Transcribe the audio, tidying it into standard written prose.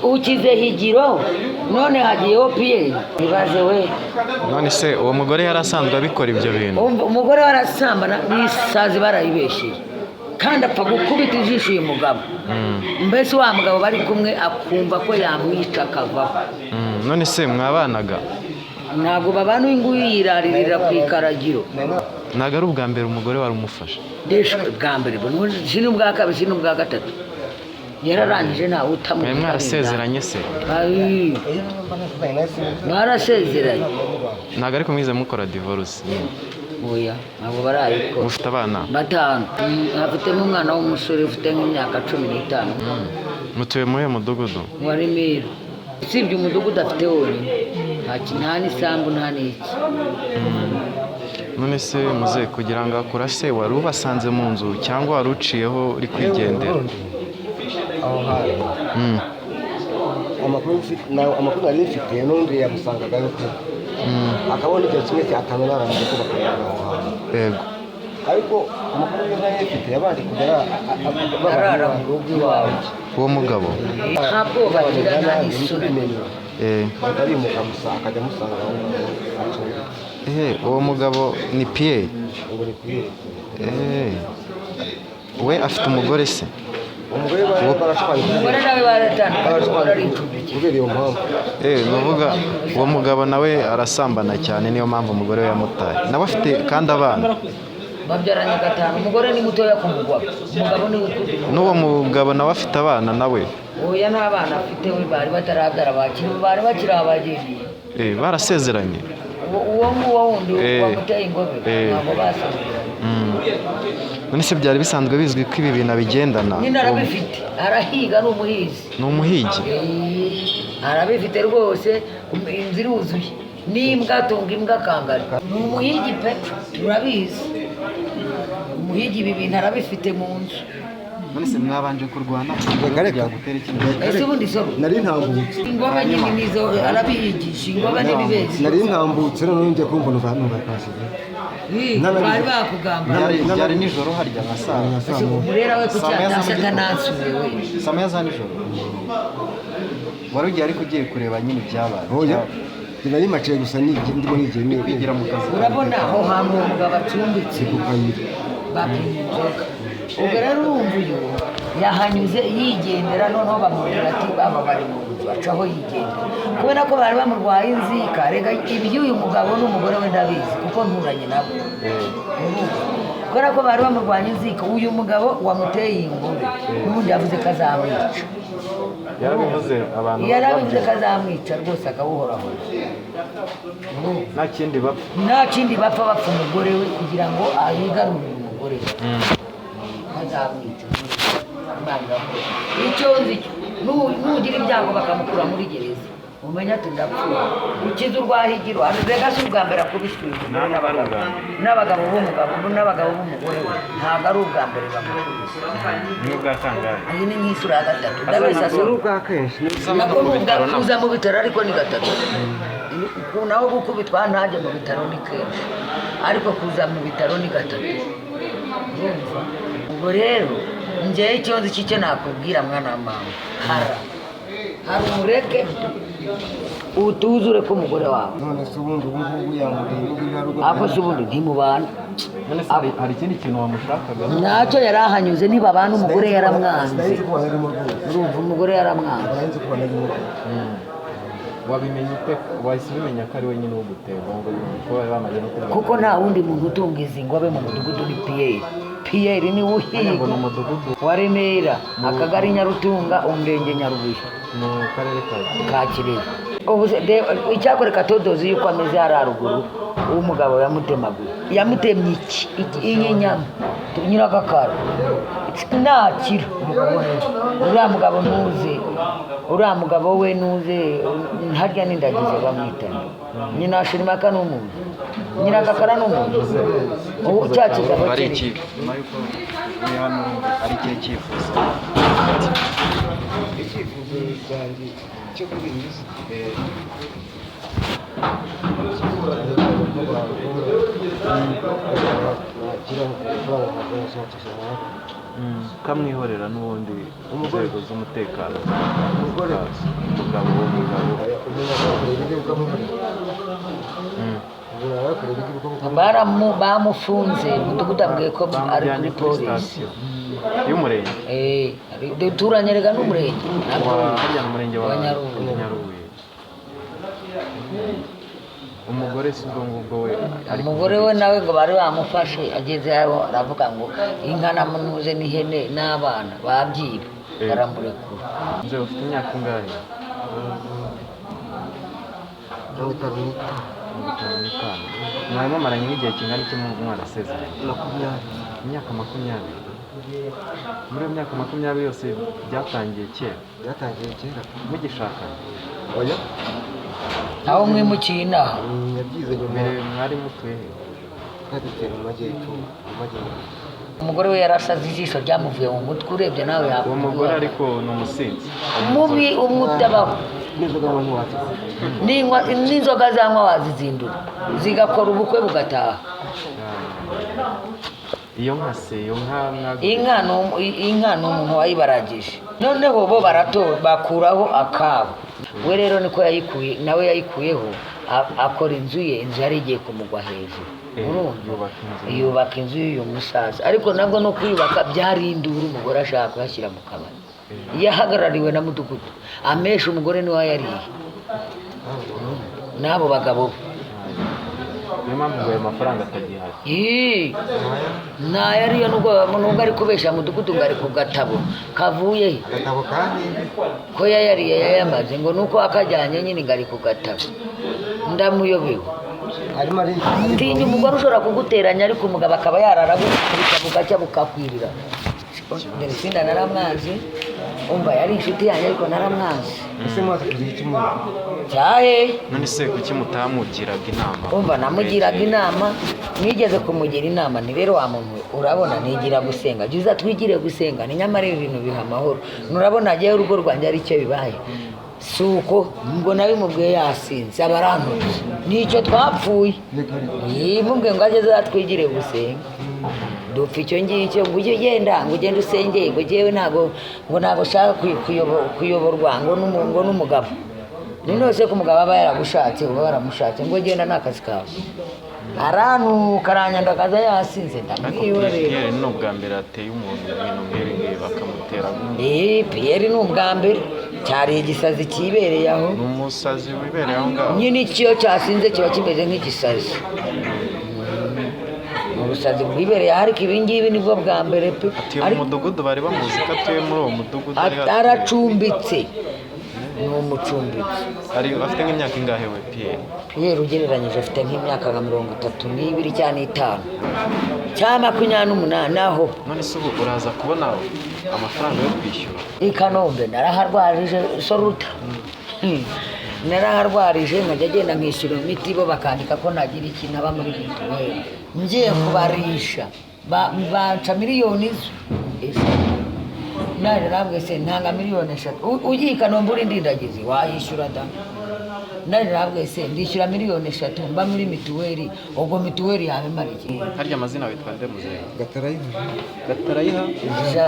ukize higiro none hagiyeho Pierre ibaze we. None se uwo mugore yarasanzwe abikora ibyo bintu? Umugore warasambana n'isazi barayibeshye kandi apfa gukubita ijisho uyu mugabo. Mbese wa mugabo bari kumwe akumva ko yamwica akavaho. None se mwabanaga? Ntabwo babana inguyu yiraririra ku ikaragiro. Ntabwo ari ubwa mbere umugore wari umufasha? Desha bwa mbere sino ubwa kabiri sino ubwa gatatu. Yararangije ntawe utamwe. Mwarasezeranye se? Mwarasezeranye. Ntabwo ariko mwize mukora divorce? Oya, ntabwo barayikora. Mufite abana? 5. Afite n'umwana w'umusore ufite nk'imyaka 15. Mutuye muri mudugudu? Wa Remera. Usibye umudugudu afite wonyine. Nta n'isambu nta n'iki. None se muze kugira ngo akurase wari ubasanze mu nzu cyangwa wari uciyeho uri kwigendera? Aho hari amakuru nari mfite n'undi yamusangaga yuko akabona igihe kimwe cyatanu narangiye ko bakayana aho hantu. Yego. Ariko amakuru nari mfite yabanje kugera Arara mu rugo iwawe. Uwo mugabo? Ntabwo bagirana n'isuri. Akarimuka gusa akajya amusanga aho ngaho. Uwo mugabo ni Pierre? Ngo ni Pierre. We afite umugore se? Umugore barashwanye. Umugore nawe baratandukanye. Kubera iyo mpamvu. Nuvuga uwo mugabo nawe arasambana cyane niyo mpamvu umugore we yamutaye. Nawe afite kandi abana? Babyaranye 5. Umugore ni mutoya ku mugabo. Umugabo ni ukuze. N'uwo mugabo nawe afite abana nawe? Oya nta bana afite we bari batarabyara bari bakiri abageni. Barasezeranye? Uwo wundi wamuteye ingobe ntabwo basezeranye. None se byari bisanzwe bizwi ko ibi bintu abigendana? Nyine arabifite, arahiga ni umuhizi. Ni umuhigi? Arabifite rwose, inzu iruzuye. N'imbwa atunga imbwa akangara. Ni umuhigi pe, turabizi. Umuhigi ibi bintu arabifite mu nzu. None se mwabanje kurwana? Ngareka gutera ikintu? Ese ubundi so? Nari ntambutse. Ingobe nyine nizo arabiyigisha, ingobe n'ibibezi. Nari ntambutse none njye kumbona uvanura kashize. Bari bakugamba. Byari nijoro harya nka saa. Umurera we kucyatashaka nansuye we. Saa moya za nijoro? Wari ugiye ariko ugiye kureba nyine ibyabaye? Oya. Nari maciye gusa ndimo nigiye kwigira mu kazi. Urabona aho hantu umugabo acumbitse ku kayira. bapimye inzoga. Ubwo rero urumva uyu yahanyuze yigendera noneho bamubwira ati baba bari mu nzu acaho yigendera. Kubera ko bari bamurwaye inzika rega iby'uyu mugabo n'umugore we ndabizi kuko nturanye nabo. Kubera ko bari bamurwanya inzika uyu mugabo wamuteye ingube n'ubundi yavuze ko azamwica. Yarabivuze ko azamwica rwose akawuhoraho. Nta kindi bapfa bapfa umugore we kugira ngo ayigarurire umugore we. Azamwica. Icyo nzi nugira ibyago bakamukura muri gereza umenya ati ndapfuye. Ukiza urwahigiro rega si ubwa mbere akubiswe n'abagabo b'umugabo n'abagabo b'umugore we ntabwo ari ubwa mbere bamukubise. Iyi ni nk'isura ya 3 ndabesa so nako kuza mu bitaro ariko ni 3 naho gukubitwa ntajye mu bitaro ni kenshi ariko kuza mu bitaro ni 3. Ubwo rero njyewe ikibazo cy'icyo nakubwira mwana wa mama hari umureke utuzure ko umugore wawe none se ubundi ubu yamuriye ako se ubundi ntimubana. Hari ikindi kintu wamushakaga? Ntacyo yari ahanyuze nibabana umugore yaramwanze. Urumva umugore yaramwanze. Wabimenye ute? Wahise ubimenya ko ari wenyine wo guterwa ngo kuko nta wundi muntu utunga izi ngobe mu mudugudu ni Pierre. Pierre ni uhiga wa Remera akagari Nyarutunga umurenge Nyarubuye mu karere ka Kirehe. Icyakore katodozi yuko ameze hari haruguru umugabo yamutemye inyama nyiragakara nakira uriya mugabo ntuze uriya mugabo we nuze harya n'indagize bamwitana nyina Shirimaka n'umuntu nyiragakara n'umuntu ubu cyakiza ari iki yuko ni hano ari ikihe cyifuzo cyo kubinjiza rwanda nakira amafaranga ntabwo yasohokesha amaboko kamwihorera n'ubundi inzego z'umutekano umugore umugabo umuntu arakorera ibyo ukamufasha umuntu arakorera ibyo ukamufasha bamufunze umudugudu ambwiye ko ari kuri polisi y'umurenge duturanye rega n'umurenge hariya mu murenge wa Nyarubuye umugore si ubwo ngubwo we umugore we nawe ngo bari bamufashe ageze aho aravuga ngo inka namunuze n'ihene n'abana babyiba baramurekura nze ufite imyaka ingahe 55 mwarimu amaranye nk'igihe kingana iki mwana asezeranye imyaka 20 muri iyo myaka 20 yose byatangiye kera mugishakana oya aho mwimukiye inaha yabyize nyuma mbere mwari mutuye he kadutera mu majyepfo umugore we yarasaze ijisho ryamuvuye mu mutwe urebye nawe uwo mugore ariko ni umusinzi mubi umutabaho n'inzoga zanywa wazizindura zigakora ubukwe bugataha iyo nka se iyo nka inka ni umuntu wayibaragije noneho bo bakuraho akabo we rero niko yayikuye nawe yayikuyeho akora inzu ye inzu yari igiye kumugwa hejuru yubaka inzu y'uyu musaza ariko nabwo no kuyubaka byari induru umugore ashaka kuyashyira mu kabari yahagarariwe na mudugudu amesha umugore niwe yariye n'abo bagabo niyo mpamvu ngo ayo mafaranga atagihari ntayariyo nubwo ari kubesha mudugudu ngo ari ku gatabo kavuye ko yayariye yayamaze ngo nuko akajyanye nyine ngo ari ku gatabo ndamuyobewe ntinya umugore ushobora kuguteranya ariko umugabo akaba yararabukubita bugacya bukakwirira mbere sinda naramwazi umva yari inshuti yanjye ariko naramwazi cyahe none se kuki mutamugiraga inama umva namugiraga inama nigeze kumugira inama ni rero wa muntu urabona nigira gusenga jya twigire gusenga ni nyamara ibintu biha amahoro nurabona agiye urugo rwanjye ari cyo bibaye si uko ngo nabimubwiye yasinze abarantuye nicyo twapfuye yimubwiye ngo ageze twigire gusenga dupfa icyo ngicyo ngo ujye ugenda ngo ugende usengeye ngo njyewe ntabwo ushaka kuyoborwa ngo n'umugabo ni nose ko umugabo aba yaragushatse uba waramushatse ngo genda n'akazi kawe aranuka aranyandagaza yasinze ndamwihorera ni ubwa mbere ateye umuntu ibintu nk'ibi ngibi bakamutera Pierre ni ubwa mbere cyari igisazi kibereye aho ni umusazi wibereye aho ngaho nyine ikiyo cyasinze kiba kimeze nk'igisazi ubusazi bwibereye ariko ibi ngibi nibwo bwa mbere pe atuye mu mudugudu bari bamuzi ko atuye muri uwo mudugudu aracumbitse ni umucumbitsi afite nk'imyaka ingahe we Pierre ugereranyije afite nk'imyaka nka 32 cyangwa 5 cyangwa 28 aho none se ubu uraza kubona amafaranga yo kwishyura i Kanombe naraharwarije soruta naraharwarije nkajya agenda nkishyura imiti bo bakandika ko nagira ikintu aba muri mituweli ngiye kubarisha banca miliyoni naje nabwe se ntanga miliyoni 3 ugiye i Kanombe uri ndindagizi wayishyura da naje nabwe se ndishyura miliyoni 3 mba muri mituweli ubwo mituweli yawe mariki harya amazina witwa nde muzehe Gatarayiha Gatarayiha ja